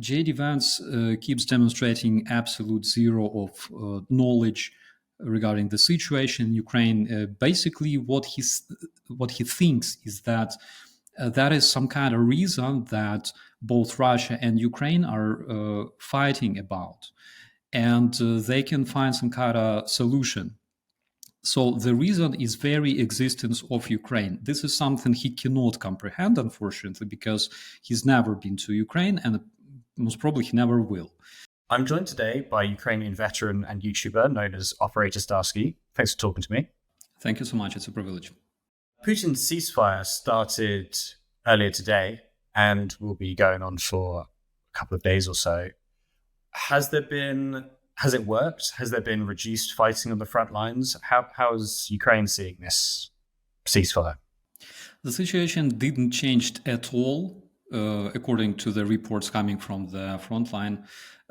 J.D. Vance keeps demonstrating absolute zero of knowledge regarding the situation in Ukraine. Basically, what he thinks is that that is some kind of reason that both Russia and Ukraine are fighting about, and they can find some kind of solution. So the reason is very existence of Ukraine. This is something he cannot comprehend, unfortunately, because he's never been to Ukraine and most probably he never will. I'm joined today by Ukrainian veteran and YouTuber known as Operator Starsky. Thanks for talking to me. Thank you so much. It's a privilege. Putin's ceasefire started earlier today and will be going on for a couple of days or so. Has it worked? Has there been reduced fighting on the front lines? How is Ukraine seeing this ceasefire? The situation didn't change at all, according to the reports coming from the front line.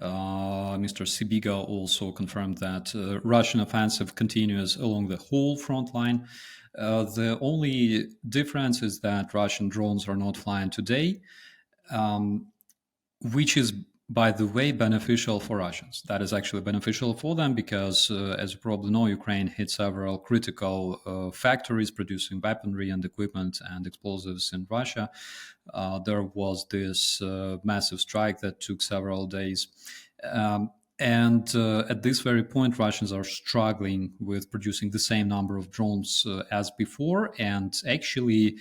Mr. Sibiga also confirmed that Russian offensive continues along the whole front line. The only difference is that Russian drones are not flying today, which is, by the way, beneficial for Russians. That is actually beneficial for them because, as you probably know, Ukraine hit several critical factories producing weaponry and equipment and explosives in Russia. There was this massive strike that took several days. And at this very point, Russians are struggling with producing the same number of drones as before, and actually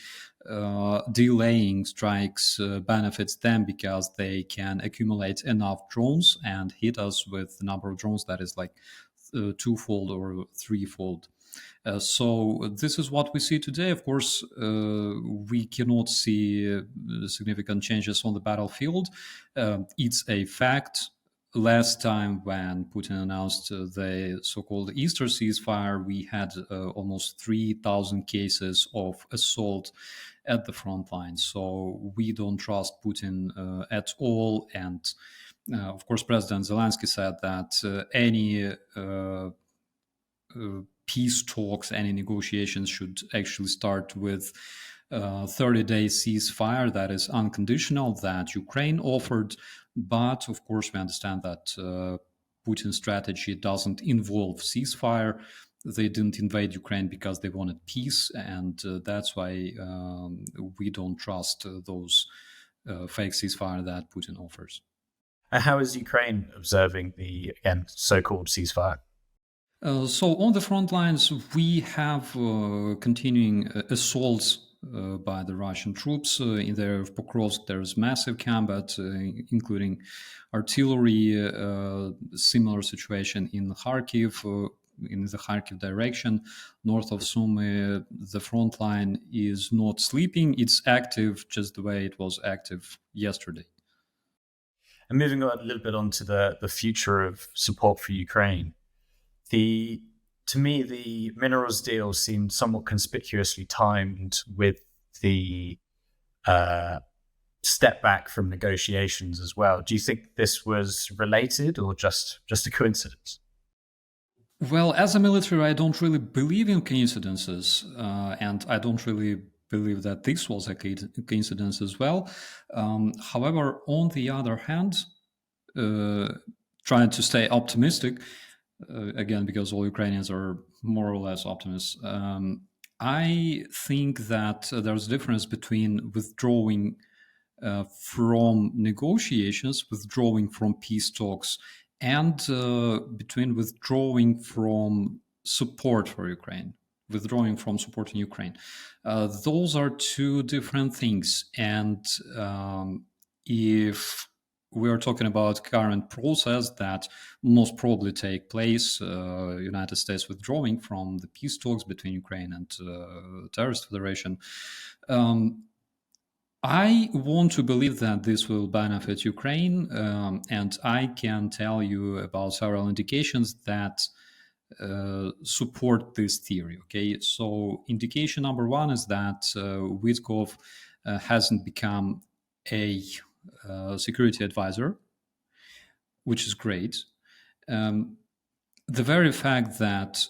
delaying strikes benefits them because they can accumulate enough drones and hit us with the number of drones that is like twofold or threefold. So this is what we see today. Of course, we cannot see significant changes on the battlefield. It's a fact. Last time when Putin announced the so-called Easter ceasefire, we had almost 3,000 cases of assault at the front line. So we don't trust Putin at all. And of course, President Zelensky said that any peace talks, any negotiations should actually start with 30-day ceasefire that is unconditional that Ukraine offered. But of course, we understand that Putin's strategy doesn't involve ceasefire. They didn't invade Ukraine because they wanted peace, and that's why we don't trust those fake ceasefire that Putin offers. How is Ukraine observing the, again, so-called ceasefire? So on the front lines, we have continuing assaults by the Russian troops. In the area of Pokrovsk, there is massive combat, including artillery. Similar situation in Kharkiv, in the Kharkiv direction. North of Sumy, the front line is not sleeping. It's active just the way it was active yesterday. And moving on a little bit on to the future of support for Ukraine. To me, the minerals deal seemed somewhat conspicuously timed with the step back from negotiations as well. Do you think this was related or just a coincidence? Well, as a military, I don't really believe in coincidences, and I don't really believe that this was a coincidence as well. However, on the other hand, trying to stay optimistic, again, because all Ukrainians are more or less optimists, I think that there's a difference between withdrawing from negotiations, withdrawing from peace talks, and between withdrawing from support for Ukraine, withdrawing from supporting Ukraine. Those are two different things. And if we are talking about current process that most probably take place, United States withdrawing from the peace talks between Ukraine and terrorist federation. I want to believe that this will benefit Ukraine, and I can tell you about several indications that support this theory. Okay, so indication number one is that Wittkov hasn't become a security advisor, which is great. The very fact that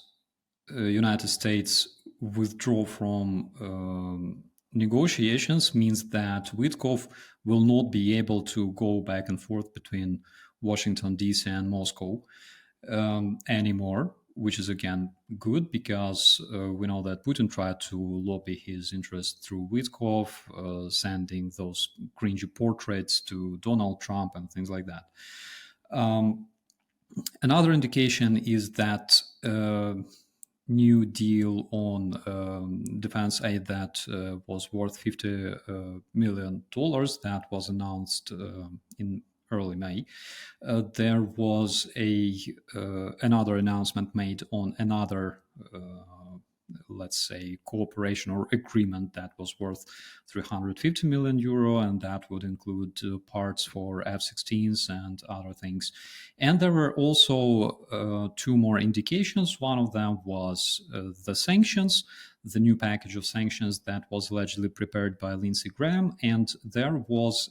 United States withdraw from negotiations means that Wittkov will not be able to go back and forth between Washington, D.C. and Moscow anymore, which is again good because we know that Putin tried to lobby his interest through Wittkopf, sending those cringy portraits to Donald Trump and things like that. Another indication is that new deal on defense aid that was worth $50 million that was announced in early May. There was another announcement made on another let's say cooperation or agreement that was worth 350 million euro, and that would include parts for F-16s and other things. And there were also two more indications. One of them was the sanctions, the new package of sanctions that was allegedly prepared by Lindsey Graham, and there was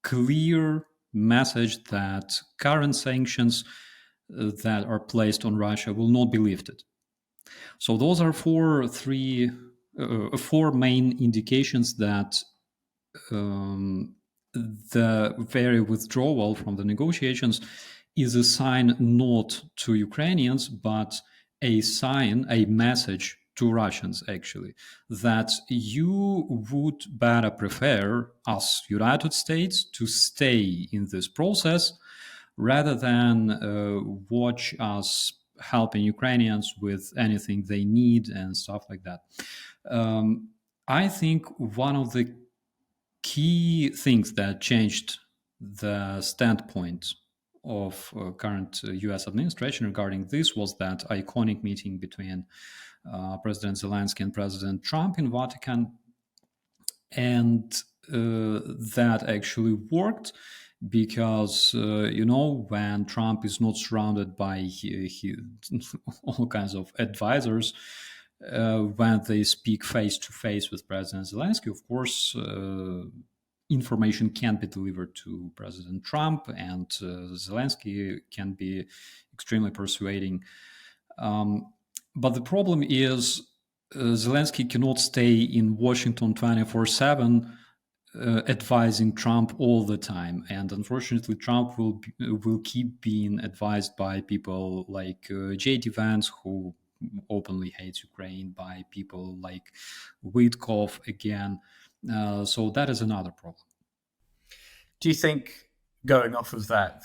clear message that current sanctions that are placed on Russia will not be lifted. So those are four main indications that the very withdrawal from the negotiations is a sign not to Ukrainians, but a sign, a message to Russians, actually, that you would better prefer us, United States, to stay in this process rather than watch us helping Ukrainians with anything they need and stuff like that. I think one of the key things that changed the standpoint of current US administration regarding this was that iconic meeting between President Zelensky and President Trump in Vatican. And that actually worked because, when Trump is not surrounded by all kinds of advisors, when they speak face to face with President Zelensky, of course, information can be delivered to President Trump, and Zelensky can be extremely persuading. But the problem is Zelensky cannot stay in Washington 24/7 advising Trump all the time. And unfortunately, Trump will keep being advised by people like J.D. Vance, who openly hates Ukraine, by people like Wittkopf again. So that is another problem. Do you think, going off of that,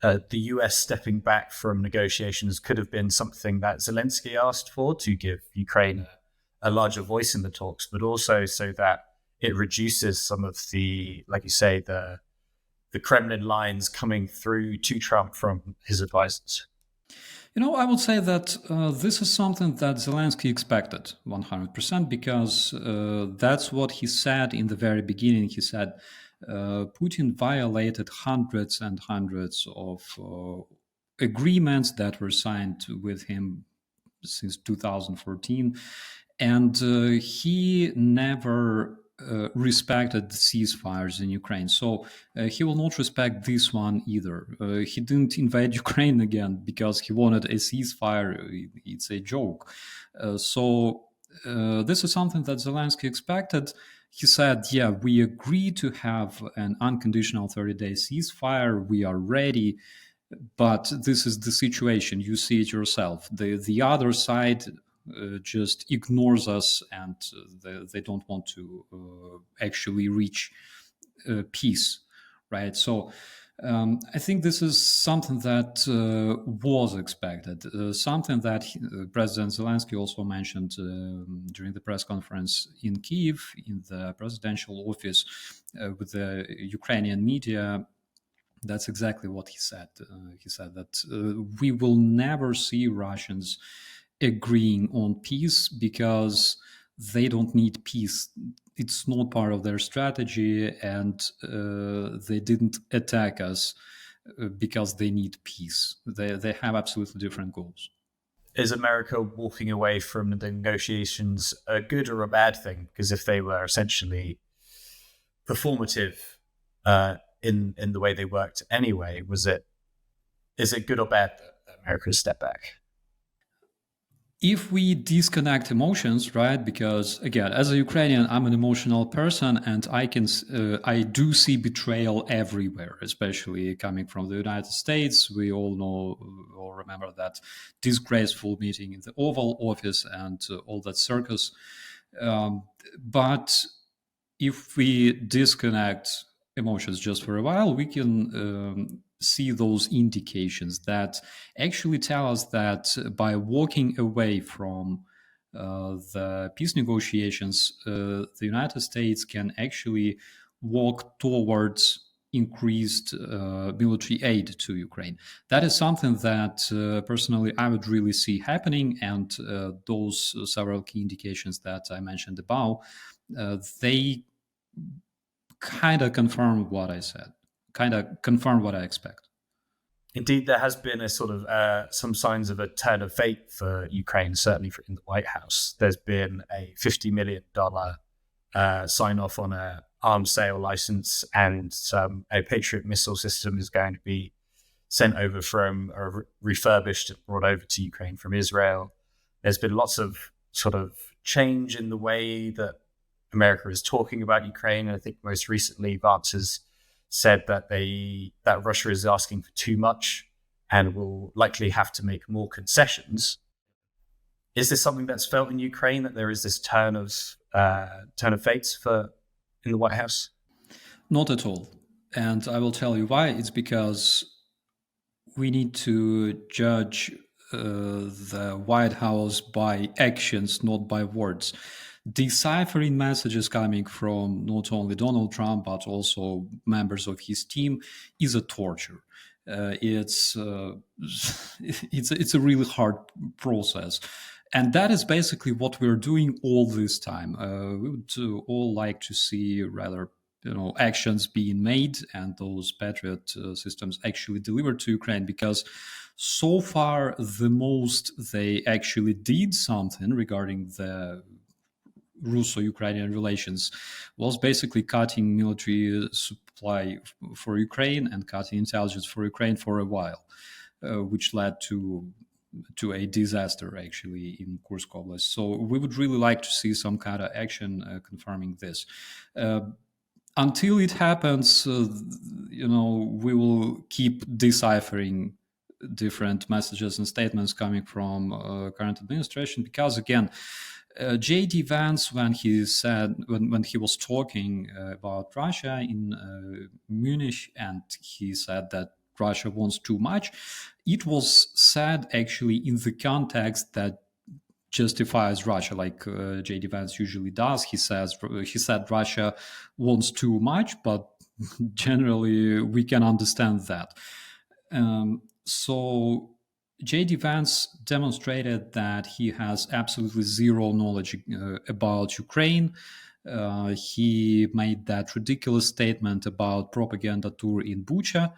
the US stepping back from negotiations could have been something that Zelensky asked for, to give Ukraine a larger voice in the talks, but also so that it reduces some of the, like you say, the Kremlin lines coming through to Trump from his advisors? I would say that this is something that Zelensky expected 100%, because that's what he said in the very beginning. He said Putin violated hundreds and hundreds of agreements that were signed with him since 2014, and he never respected the ceasefires in Ukraine. So he will not respect this one either. He didn't invade Ukraine again because he wanted a ceasefire. It's a joke. So this is something that Zelensky expected. He said, yeah, we agree to have an unconditional 30-day ceasefire. We are ready. But this is the situation. You see it yourself. The other side just ignores us, and they don't want to actually reach peace, right? So I think this is something that was expected, something that President Zelensky also mentioned during the press conference in Kyiv, in the presidential office with the Ukrainian media. That's exactly what he said. He said that we will never see Russians agreeing on peace because they don't need peace. It's not part of their strategy, and they didn't attack us because they need peace. They have absolutely different goals. Is America walking away from the negotiations a good or a bad thing? Because if they were essentially performative in the way they worked anyway, is it good or bad that America stepped back? if we disconnect emotions, right? Because again, as a Ukrainian, I'm an emotional person, and I do see betrayal everywhere, especially coming from the United States. We all know or remember that disgraceful meeting in the Oval Office and all that circus. But if we disconnect emotions just for a while, we can see those indications that actually tell us that by walking away from the peace negotiations, the United States can actually walk towards increased military aid to Ukraine. That is something that personally I would really see happening, and those several key indications that I mentioned above, they kind of confirm what I said, kind of confirm what I expect. Indeed, there has been a sort of some signs of a turn of fate for Ukraine, certainly in the White House. There's been a $50 million sign off on a arms sale license, and a Patriot missile system is going to be sent over from or refurbished and brought over to Ukraine from Israel. There's been lots of sort of change in the way that America is talking about Ukraine. And I think most recently, Vance has said that Russia is asking for too much and will likely have to make more concessions. Is this something that's felt in Ukraine, that there is this turn of fates for in the White House? Not at all. And I will tell you why. It's because we need to judge the White House by actions, not by words. Deciphering messages coming from not only Donald Trump but also members of his team is a torture. It's a really hard process, and that is basically what we're doing all this time. We would all like to see rather actions being made and those Patriot systems actually delivered to Ukraine, because so far the most they actually did something regarding the Russo-Ukrainian relations was basically cutting military supply for Ukraine and cutting intelligence for Ukraine for a while, which led to a disaster actually in Kursk Oblast. So we would really like to see some kind of action confirming this. Until it happens, we will keep deciphering different messages and statements coming from current administration, because again, J.D. Vance, when he was talking about Russia in Munich, and he said that Russia wants too much, it was said actually in the context that justifies Russia, like J.D. Vance usually does. He said Russia wants too much, but generally we can understand that. So J.D. Vance demonstrated that he has absolutely zero knowledge about Ukraine. He made that ridiculous statement about propaganda tour in Bucha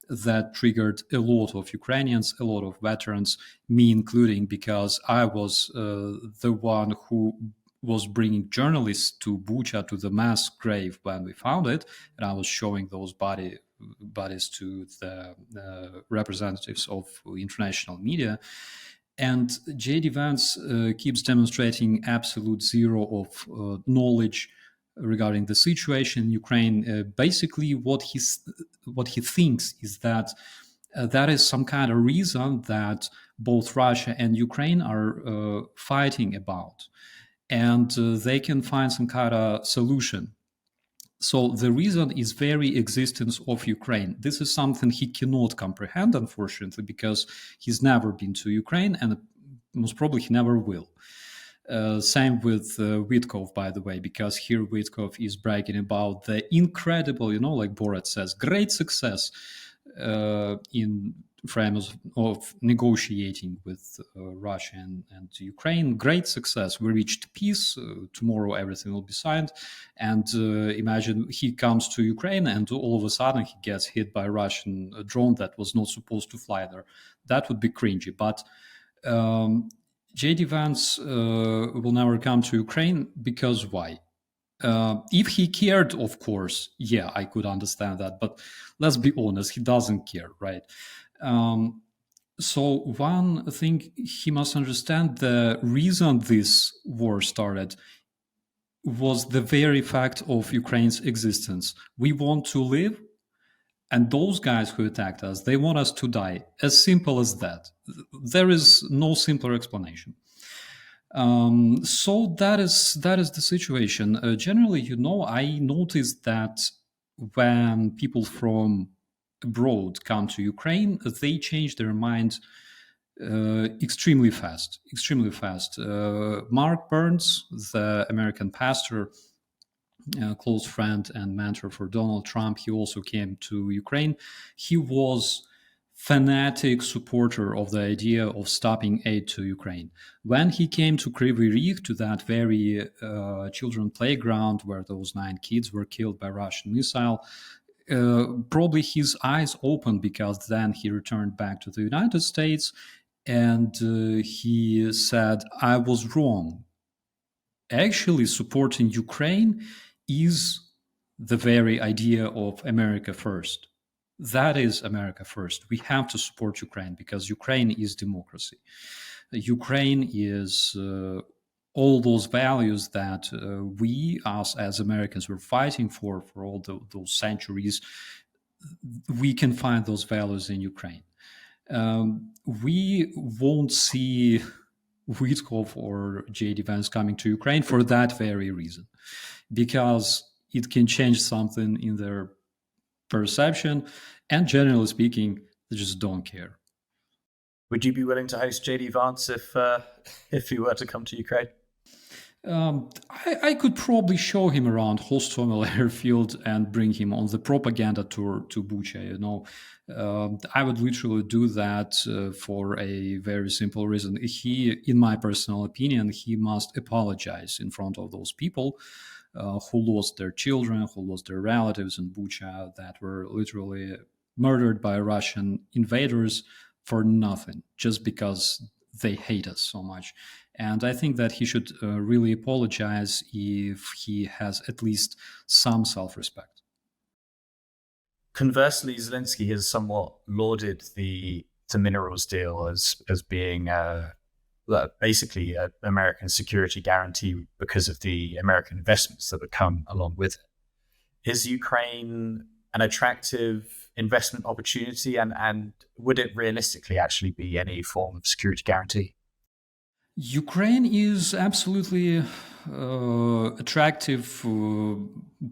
that triggered a lot of Ukrainians, a lot of veterans, me including, because I was the one who was bringing journalists to Bucha, to the mass grave when we found it, and I was showing those bodies to the representatives of international media. And J.D. Vance keeps demonstrating absolute zero of knowledge regarding the situation in Ukraine. Basically, what he thinks is that that is some kind of reason that both Russia and Ukraine are fighting about, and they can find some kind of solution. So the reason is very existence of Ukraine. This is something he cannot comprehend, unfortunately, because he's never been to Ukraine, and most probably he never will. Same with Witkov, by the way, because here Witkov is bragging about the incredible, like Borat says, great success in frames of negotiating with Russia and Ukraine. Great success. We reached peace. Tomorrow everything will be signed. And imagine he comes to Ukraine and all of a sudden he gets hit by a Russian drone that was not supposed to fly there. That would be cringy. But J.D. Vance will never come to Ukraine, because why? If he cared, of course, yeah, I could understand that. But let's be honest, he doesn't care, right? So one thing he must understand: the reason this war started was the very fact of Ukraine's existence. We want to live, and those guys who attacked us, they want us to die. As simple as that. There is no simpler explanation. So that is the situation. Generally, I noticed that when people from abroad come to Ukraine, they change their mind extremely fast. Extremely fast. Mark Burns, the American pastor, close friend and mentor for Donald Trump, he also came to Ukraine. He was fanatic supporter of the idea of stopping aid to Ukraine. When he came to Kryvyi Rih, to that very children playground where those 9 kids were killed by Russian missile, probably his eyes opened, because then he returned back to the United States and he said, I was wrong. Actually, supporting Ukraine is the very idea of America first. That is America first. We have to support Ukraine because Ukraine is democracy. Ukraine is all those values that we, us as Americans, were fighting for all those centuries. We can find those values in Ukraine. We won't see Wittkopf or J.D. Vance coming to Ukraine for that very reason, because it can change something in their perception, and generally speaking, they just don't care. Would you be willing to host JD Vance if he were to come to Ukraine? I could probably show him around Hostomel airfield and bring him on the propaganda tour to Bucha. I would literally do that for a very simple reason. He, in my personal opinion, he must apologize in front of those people who lost their children, who lost their relatives in Bucha, that were literally murdered by Russian invaders for nothing, just because they hate us so much. And I think that he should really apologize if he has at least some self-respect. Conversely, Zelensky has somewhat lauded the minerals deal as being basically an American security guarantee because of the American investments that would come along with it. Is Ukraine an attractive investment opportunity, and would it realistically actually be any form of security guarantee? Ukraine is absolutely attractive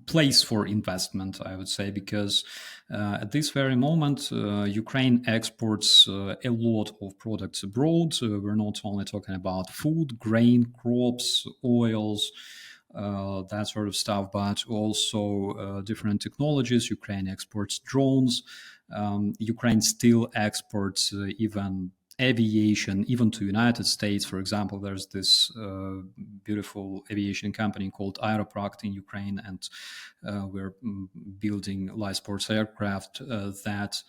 place for investment, I would say, because at this very moment, Ukraine exports a lot of products abroad. We're not only talking about food, grain, crops, oils, that sort of stuff, but also different technologies. Ukraine exports drones. Ukraine still exports even aviation, even to United States. For example, there's this beautiful aviation company called Aeropract in Ukraine, and we're building light sports aircraft that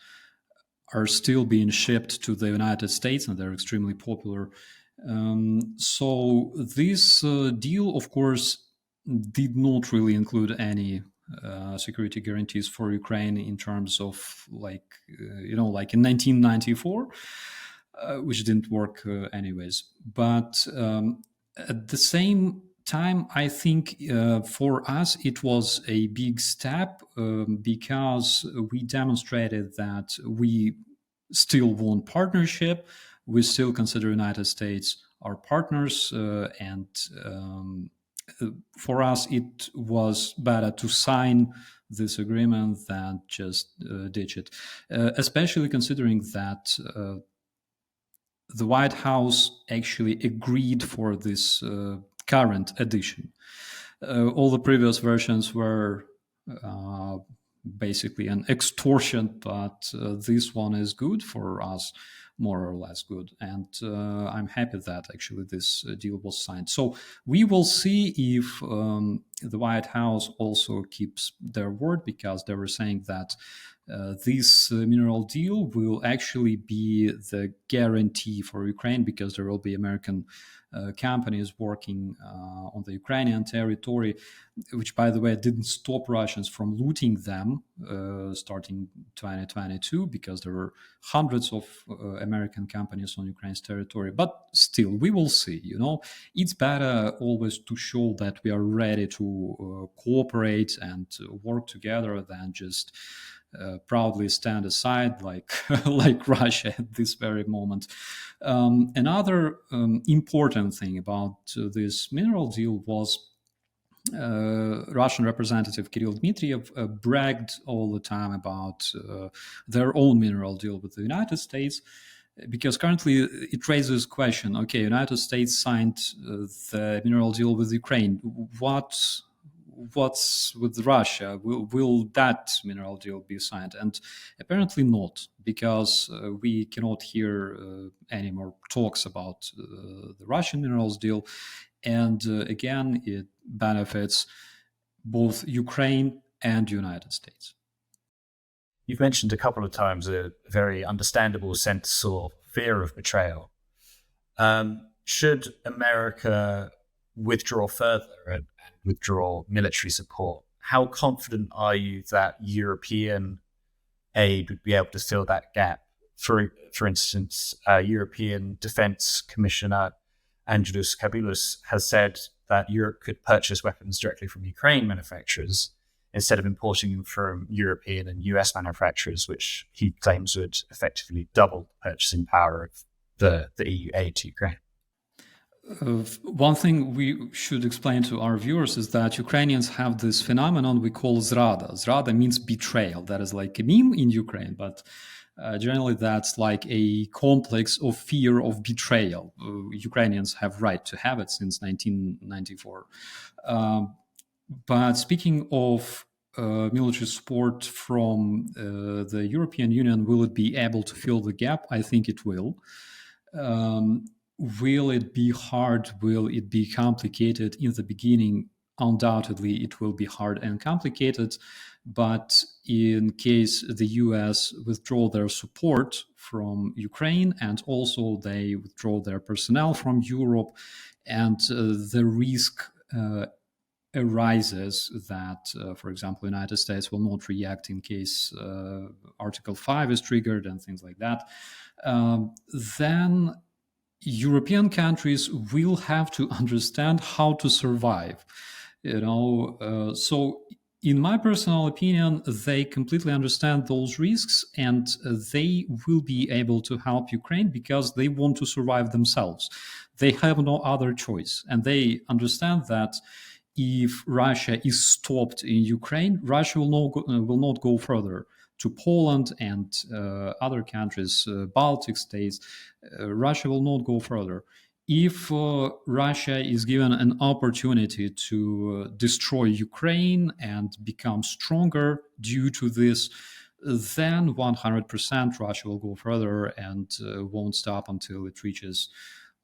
are still being shipped to the United States, and they're extremely popular. So this deal, of course, did not really include any security guarantees for Ukraine in terms of like in 1994, which didn't work anyways. But at the same time, I think for us it was a big step because we demonstrated that we still want partnership. We still consider United States our partners, and for us it was better to sign this agreement than just ditch it, especially considering that the White House actually agreed for this current edition. All the previous versions were basically an extortion, but this one is good for us, more or less good. And I'm happy that actually this deal was signed. So we will see if the White House also keeps their word, because they were saying that this mineral deal will actually be the guarantee for Ukraine, because there will be American companies working on the Ukrainian territory, which, by the way, didn't stop Russians from looting them starting 2022, because there were hundreds of American companies on Ukraine's territory. But still, we will see. It's better always to show that we are ready to cooperate and work together than just proudly stand aside like like Russia at this very moment. Another important thing about this mineral deal was Russian representative Kirill Dmitriev bragged all the time about their own mineral deal with the United States, because currently it raises question. Okay, United States signed the mineral deal with Ukraine. What's with Russia? Will that mineral deal be signed? And apparently not, because we cannot hear any more talks about the Russian minerals deal. And again, it benefits both Ukraine and United States. You've mentioned a couple of times a very understandable sense or fear of betrayal. Should America withdraw further and withdraw military support, how confident are you that European aid would be able to fill that gap? For instance, European Defence Commissioner Angelos Kabylos has said that Europe could purchase weapons directly from Ukraine manufacturers instead of importing them from European and US manufacturers, which he claims would effectively double the purchasing power of the EU aid to Ukraine. One thing we should explain to our viewers is that Ukrainians have this phenomenon we call zrada. Zrada means betrayal. That is like a meme in Ukraine, but generally that's like a complex of fear of betrayal. Ukrainians have right to have it since 1994. But speaking of military support from the European Union, will it be able to fill the gap? I think it will. Will it be hard? Will it be complicated in the beginning? Undoubtedly, it will be hard and complicated. But in case the US withdraw their support from Ukraine and also they withdraw their personnel from Europe, and the risk arises that, for example, the United States will not react in case Article 5 is triggered and things like that, then European countries will have to understand how to survive. So in my personal opinion, they completely understand those risks, and they will be able to help Ukraine because they want to survive themselves. They have no other choice, and they understand that if Russia is stopped in Ukraine, Russia will not go further to Poland and other countries, Baltic states. Russia will not go further. If Russia is given an opportunity to destroy Ukraine and become stronger due to this, then 100% Russia will go further and won't stop until it reaches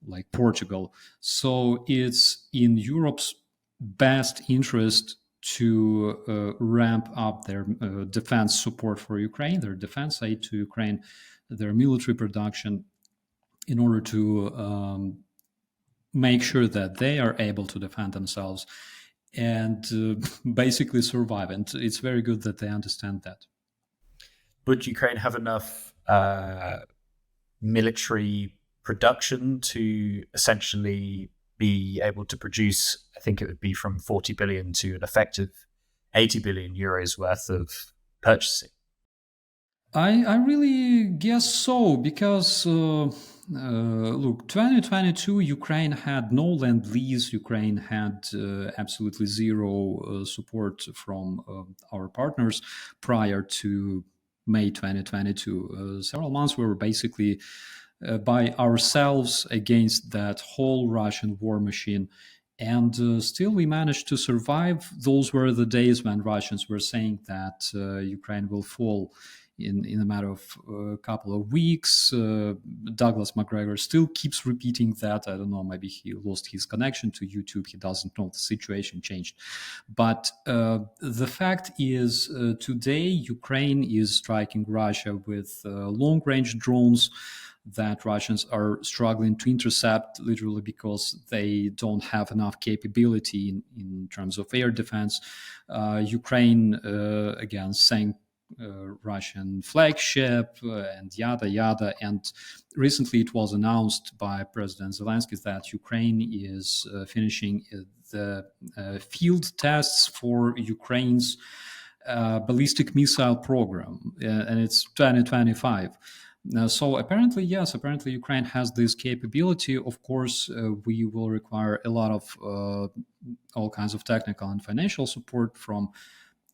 like Portugal. So it's in Europe's best interest to ramp up their defense support for Ukraine, their defense aid to Ukraine, their military production, in order to make sure that they are able to defend themselves and basically survive. And it's very good that they understand that. Would Ukraine have enough military production to essentially be able to produce, I think it would be from 40 billion to an effective 80 billion euros worth of purchasing? I really guess so, because look, 2022, Ukraine had no Lend-Lease. Ukraine had absolutely zero support from our partners prior to May 2022. Several months we were basically by ourselves against that whole Russian war machine. And still we managed to survive. Those were the days when Russians were saying that Ukraine will fall in a matter of a couple of weeks. Douglas McGregor still keeps repeating that. I don't know, maybe he lost his connection to YouTube. He doesn't know the situation changed. But the fact is, today Ukraine is striking Russia with long-range drones that Russians are struggling to intercept, literally because they don't have enough capability in terms of air defense. Ukraine, again, saying Russian flagship and yada yada. And recently it was announced by President Zelensky that Ukraine is finishing the field tests for Ukraine's ballistic missile program, and it's 2025. So apparently, yes, apparently Ukraine has this capability. Of course, we will require a lot of all kinds of technical and financial support from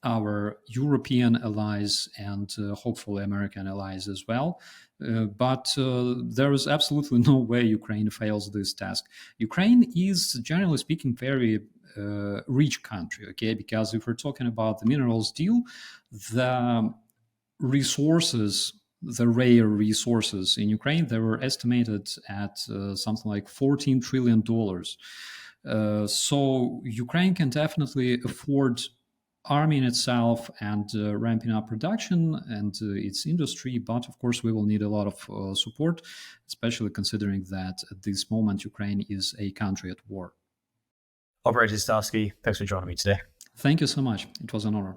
our European allies and hopefully American allies as well. But there is absolutely no way Ukraine fails this task. Ukraine is, generally speaking, very rich country, okay? Because if we're talking about the minerals deal, the resources, the rare resources in Ukraine, they were estimated at something like $14 trillion. So Ukraine can definitely afford arming itself and ramping up production and its industry. But of course, we will need a lot of support, especially considering that at this moment, Ukraine is a country at war. Operator Starsky, thanks for joining me today. Thank you so much. It was an honor.